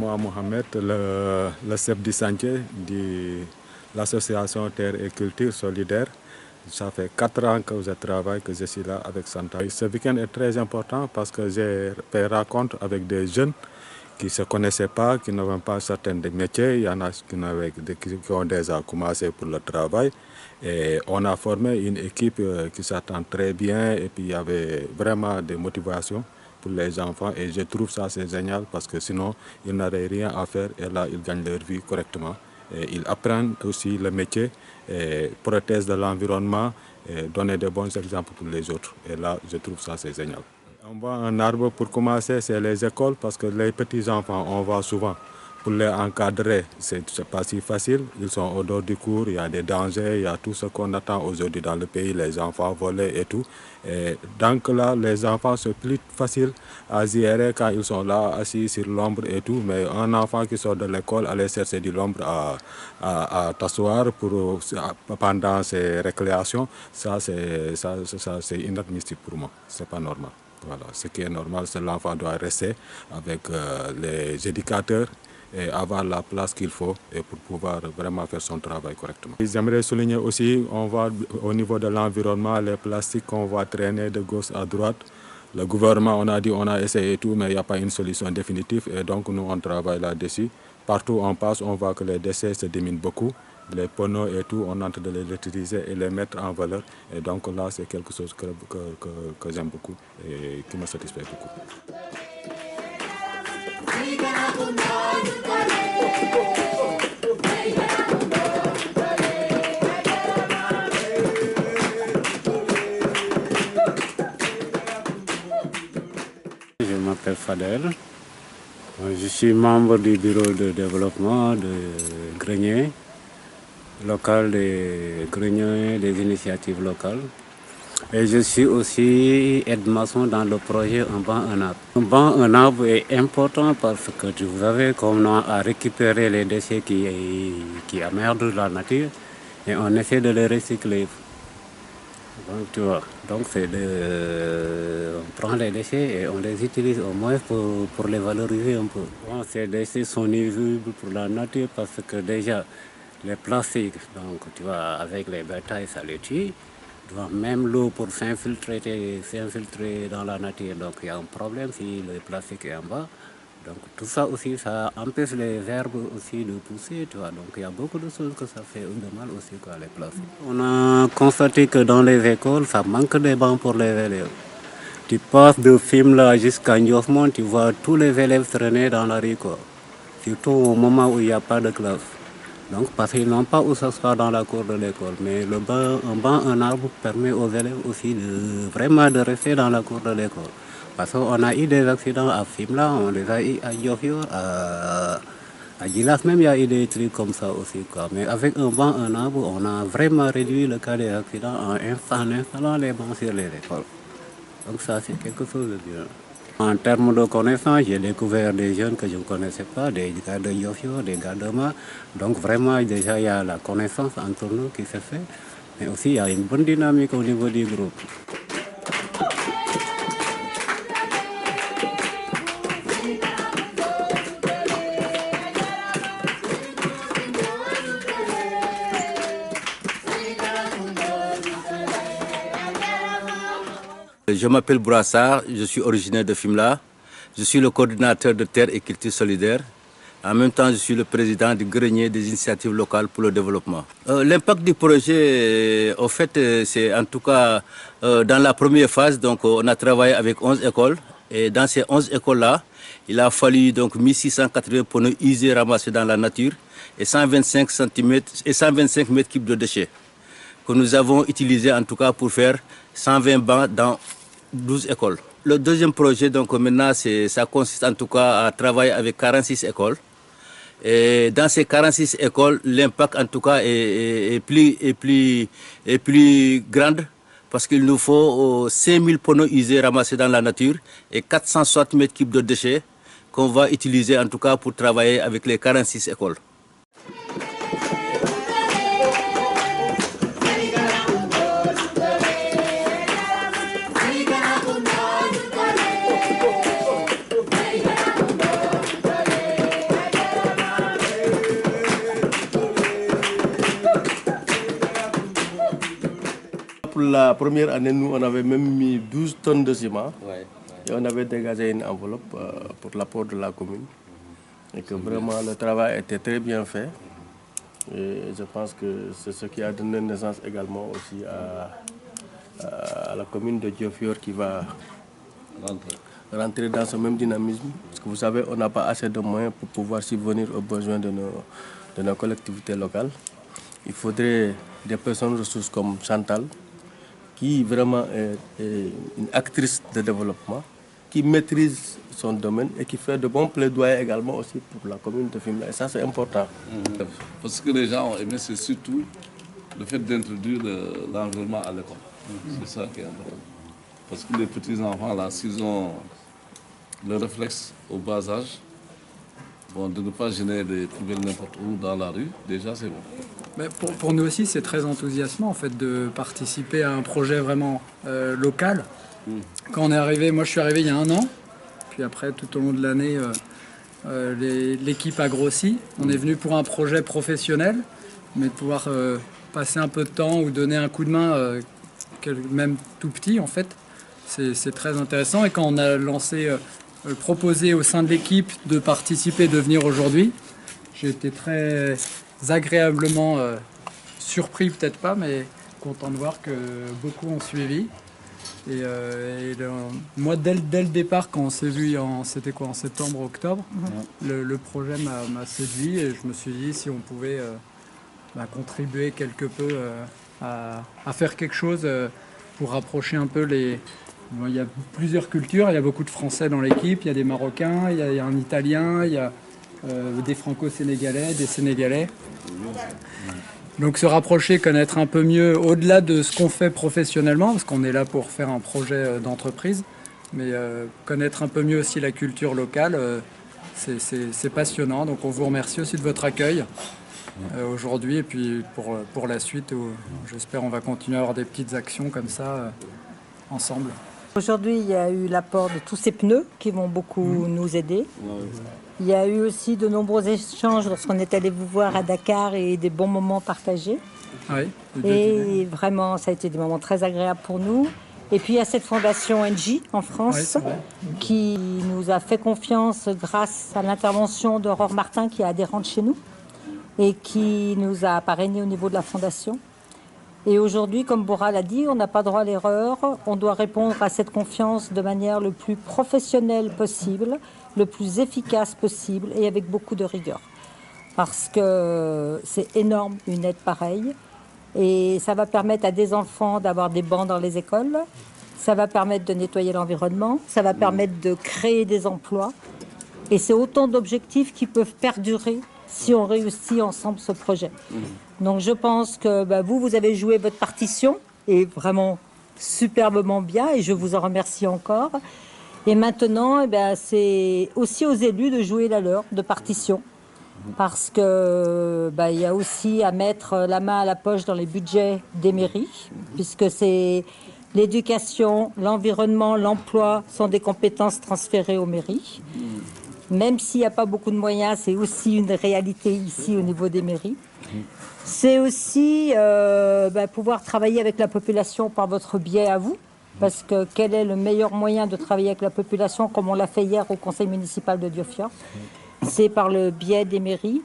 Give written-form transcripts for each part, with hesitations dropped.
moi Mohamed, le chef du chantier de l'association Terre et Culture Solidaire. Ça fait 4 ans que je travaille, que je suis là avec Santa. Ce week-end est très important parce que j'ai fait rencontre avec des jeunes qui ne se connaissaient pas, qui n'avaient pas certains métiers. Il y en a qui ont déjà commencé pour le travail. Et on a formé une équipe qui s'attend très bien et puis il y avait vraiment des motivations pour les enfants et je trouve ça c'est génial parce que sinon ils n'auraient rien à faire et là ils gagnent leur vie correctement. Et ils apprennent aussi le métier, et protègent de l'environnement et donnent de bons exemples pour les autres. Et là je trouve ça c'est génial. On voit un arbre pour commencer, c'est les écoles parce que les petits enfants on voit souvent. Pour les encadrer, c'est pas si facile. Ils sont au dehors du cours, il y a des dangers, il y a tout ce qu'on attend aujourd'hui dans le pays, les enfants volés et tout. Et donc là, les enfants, c'est plus facile à gérer quand ils sont là, assis sur l'ombre et tout. Mais un enfant qui sort de l'école, aller chercher de l'ombre à t'asseoir pendant ses récréations, ça c'est inadmissible pour moi. C'est pas normal. Voilà. Ce qui est normal, c'est l'enfant doit rester avec les éducateurs et avoir la place qu'il faut et pour pouvoir vraiment faire son travail correctement. J'aimerais souligner aussi, on voit au niveau de l'environnement, les plastiques qu'on voit traîner de gauche à droite. Le gouvernement, on a dit, on a essayé et tout, mais il n'y a pas une solution définitive et donc nous, on travaille là-dessus. Partout où on passe, on voit que les déchets se diminuent beaucoup. Les panneaux et tout, on est en train de les utiliser et les mettre en valeur. Et donc là, c'est quelque chose que j'aime beaucoup et qui me satisfait beaucoup. Je m'appelle Fadel. Je suis membre du bureau de développement de Grenier, local des Greniers des initiatives locales. Et je suis aussi aide-maçon dans le projet Un banc, un arbre. Un banc, un arbre est important parce que vous avez comme nom à récupérer les déchets qui emmerdent la nature et on essaie de les recycler. Donc, tu vois, donc on prend les déchets et on les utilise au moins pour les valoriser un peu. Bon, ces déchets sont nuisibles pour la nature parce que déjà les plastiques, donc tu vois, avec les bétails, ça les tue. Même l'eau pour s'infiltrer dans la nature, donc il y a un problème si le plastique est en bas. Donc tout ça aussi, ça empêche les herbes aussi de pousser, tu vois. Donc il y a beaucoup de choses que ça fait de mal aussi, quoi, les plastiques. On a constaté que dans les écoles, ça manque de bancs pour les élèves. Tu passes de Fimela jusqu'à Ndiofmon, tu vois tous les élèves traîner dans la rue, quoi. Surtout au moment où il n'y a pas de classe. Donc, parce qu'ils n'ont pas où s'asseoir dans la cour de l'école. Mais un banc, un arbre permet aux élèves aussi vraiment de rester dans la cour de l'école. Parce qu'on a eu des accidents à Fimela, on les a eu à Diofior, à Gilas même, il y a eu des trucs comme ça aussi, quoi. Mais avec un banc, un arbre, on a vraiment réduit le cas des accidents en installant les bancs sur les écoles. Donc ça, c'est quelque chose de bien. En termes de connaissances, j'ai découvert des jeunes que je ne connaissais pas, des gars de Yofio, des gars de Ma. Donc vraiment, déjà, il y a la connaissance entre nous qui se fait. Mais aussi, il y a une bonne dynamique au niveau du groupe. Je m'appelle Bourassar, je suis originaire de Fimela. Je suis le coordinateur de Terre et Culture Solidaire. En même temps, je suis le président du Grenier des initiatives locales pour le développement. L'impact du projet, au fait, c'est en tout cas dans la première phase, donc on a travaillé avec 11 écoles. Et dans ces 11 écoles-là, il a fallu donc 1680 pneus usés ramassés dans la nature et 125 mètres cubes de déchets que nous avons utilisés en tout cas pour faire 120 bancs dans 12 écoles. Le deuxième projet, donc maintenant, ça consiste en tout cas à travailler avec 46 écoles. Et dans ces 46 écoles, l'impact en tout cas est plus grand parce qu'il nous faut 5000 pneus usés ramassés dans la nature et 460 mètres cubes de déchets qu'on va utiliser en tout cas pour travailler avec les 46 écoles. la première année, nous, on avait même mis 12 tonnes de ciment. Ouais. Et on avait dégagé une enveloppe pour l'apport de la commune. Et que vraiment, le travail était très bien fait. Et je pense que c'est ce qui a donné naissance également aussi à la commune de Diofior qui va rentrer dans ce même dynamisme. Parce que vous savez, on n'a pas assez de moyens pour pouvoir subvenir aux besoins de nos collectivités locales. Il faudrait des personnes ressources comme Chantal, qui vraiment est une actrice de développement, qui maîtrise son domaine et qui fait de bons plaidoyers également aussi pour la commune de Fimela. Et ça, c'est important. Parce que les gens ont aimé, c'est surtout le fait d'introduire l'environnement à l'école. C'est ça qui est important. Parce que les petits-enfants, là, s'ils ont le réflexe au bas âge, bon, de ne pas gêner des poubelles n'importe où dans la rue, déjà, c'est bon. Mais pour nous aussi, c'est très enthousiasmant en fait, de participer à un projet vraiment local. Quand on est arrivé, moi je suis arrivé il y a 1 an, puis après tout au long de l'année, l'équipe a grossi. On est venu pour un projet professionnel, mais de pouvoir passer un peu de temps ou donner un coup de main, même tout petit en fait, c'est très intéressant. Et quand on a proposé au sein de l'équipe de participer, de venir aujourd'hui, j'ai été très agréablement surpris, peut-être pas, mais content de voir que beaucoup ont suivi. Moi, dès le départ, quand on s'est vu, c'était quoi, en septembre, octobre, le projet m'a séduit et je me suis dit si on pouvait contribuer quelque peu à faire quelque chose pour rapprocher un peu les... Bon, il y a plusieurs cultures, il y a beaucoup de Français dans l'équipe, il y a des Marocains, il y a un Italien, il y a des Franco-Sénégalais, des Sénégalais. Donc se rapprocher, connaître un peu mieux, au-delà de ce qu'on fait professionnellement, parce qu'on est là pour faire un projet d'entreprise, mais connaître un peu mieux aussi la culture locale, c'est passionnant. Donc on vous remercie aussi de votre accueil aujourd'hui, et puis pour la suite, j'espère on va continuer à avoir des petites actions comme ça ensemble. Aujourd'hui, il y a eu l'apport de tous ces pneus qui vont beaucoup nous aider. Il y a eu aussi de nombreux échanges lorsqu'on est allé vous voir à Dakar et des bons moments partagés. Oui, et vraiment, ça a été des moments très agréables pour nous. Et puis il y a cette fondation NJ en France qui nous a fait confiance grâce à l'intervention d'Aurore Martin qui est adhérente chez nous et qui nous a parrainés au niveau de la fondation. Et aujourd'hui, comme Bora l'a dit, on n'a pas droit à l'erreur. On doit répondre à cette confiance de manière le plus professionnelle possible, le plus efficace possible et avec beaucoup de rigueur. Parce que c'est énorme une aide pareille. Et ça va permettre à des enfants d'avoir des bancs dans les écoles. Ça va permettre de nettoyer l'environnement. Ça va permettre de créer des emplois. Et c'est autant d'objectifs qui peuvent perdurer si on réussit ensemble ce projet. Donc je pense que vous avez joué votre partition et vraiment superbement bien et je vous en remercie encore. Et maintenant, c'est aussi aux élus de jouer la leur de partition parce que il y a aussi à mettre la main à la poche dans les budgets des mairies puisque c'est l'éducation, l'environnement, l'emploi sont des compétences transférées aux mairies. Même s'il n'y a pas beaucoup de moyens, c'est aussi une réalité ici au niveau des mairies. C'est aussi pouvoir travailler avec la population par votre biais à vous, parce que quel est le meilleur moyen de travailler avec la population, comme on l'a fait hier au conseil municipal de Diofior? C'est par le biais des mairies.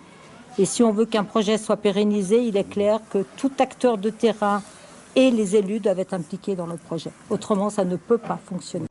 Et si on veut qu'un projet soit pérennisé, il est clair que tout acteur de terrain et les élus doivent être impliqués dans le projet. Autrement, ça ne peut pas fonctionner.